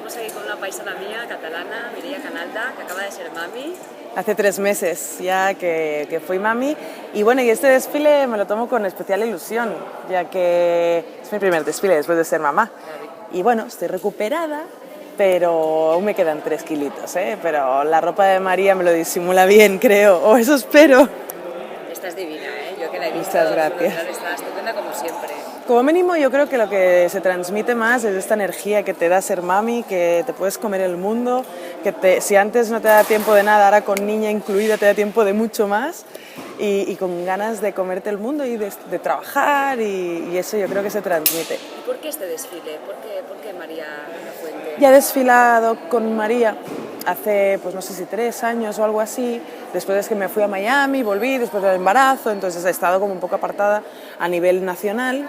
estamos aquí con una paisana mía, catalana, Mireia Canalda, que acaba de ser mami. Hace 3 meses ya que fui mami y bueno, y este desfile me lo tomo con especial ilusión, ya que es mi primer desfile después de ser mamá. Y bueno, estoy recuperada, pero aún me quedan 3 kilitos, ¿eh? Pero la ropa de María me lo disimula bien, creo, o eso espero. Estás divina, ¿eh? Yo que la he visto, Muchas gracias. está estupenda como siempre. Como mínimo yo creo que lo que se transmite más es esta energía que te da ser mami, que te puedes comer el mundo, que si antes no te da tiempo de nada, ahora con niña incluida te da tiempo de mucho más y con ganas de comerte el mundo y de trabajar y eso yo creo que se transmite. ¿Y por qué este desfile? ¿Por qué María Lafuente? Ya he desfilado con María hace, pues no sé si 3 años o algo así, después es que me fui a Miami, volví después del embarazo, entonces he estado como un poco apartada a nivel nacional.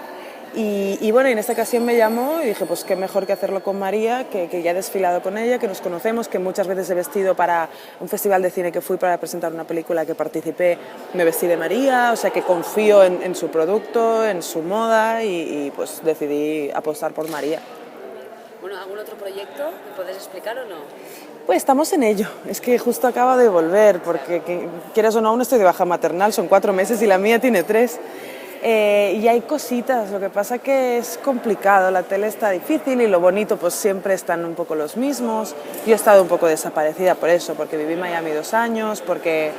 Y bueno, en esta ocasión me llamó y dije, pues qué mejor que hacerlo con María, que ya he desfilado con ella, que nos conocemos, que muchas veces he vestido para un festival de cine que fui para presentar una película que participé, me vestí de María, o sea que confío en su producto, en su moda y pues decidí apostar por María. Bueno, ¿algún otro proyecto que puedes explicar o no? Pues estamos en ello, es que justo acaba de volver, porque quieras o no, aún estoy de baja maternal, son 4 meses y la mía tiene 3. Y hay cositas, lo que pasa que es complicado, la tele está difícil y lo bonito pues siempre están un poco los mismos. Yo he estado un poco desaparecida por eso, porque viví en Miami 2 años, porque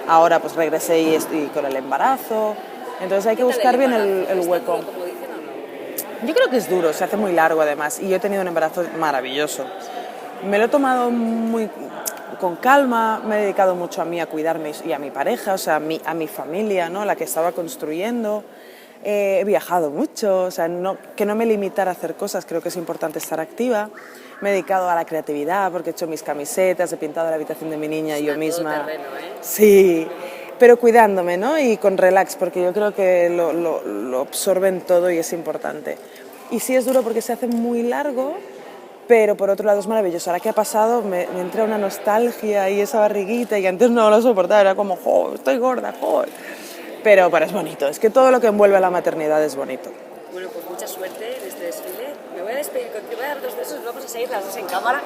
ahora pues regresé y estoy con el embarazo, entonces hay que buscar bien el hueco. ¿Como dicen o no? Yo creo que es duro, se hace muy largo además y yo he tenido un embarazo maravilloso. Me lo he tomado muy con calma, me he dedicado mucho a mí, a cuidarme y a mi pareja, o sea, a mi familia, ¿no? La que estaba construyendo. He viajado mucho, o sea, que no me limitara a hacer cosas, creo que es importante estar activa. Me he dedicado a la creatividad porque he hecho mis camisetas, he pintado la habitación de mi niña yo misma. Terreno, ¿eh? Sí, pero cuidándome, ¿no? Y con relax, porque yo creo que lo absorben todo y es importante. Y sí es duro porque se hace muy largo, pero por otro lado es maravilloso. Ahora que ha pasado me entra una nostalgia y esa barriguita y antes no lo soportaba, era como, ¡jo, estoy gorda, jo! Pero es bonito, es que todo lo que envuelve a la maternidad es bonito. Bueno, pues mucha suerte en este desfile. Me voy a despedir contigo, voy a dar 2 besos y vamos a seguir las 2 en cámara.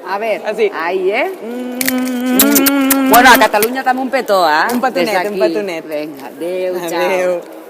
A ver, así. Ahí, ¿eh? Bueno, a Catalunya també un petó, eh? Un petonet, un petonet. Vinga, adéu, Adéu. ciao.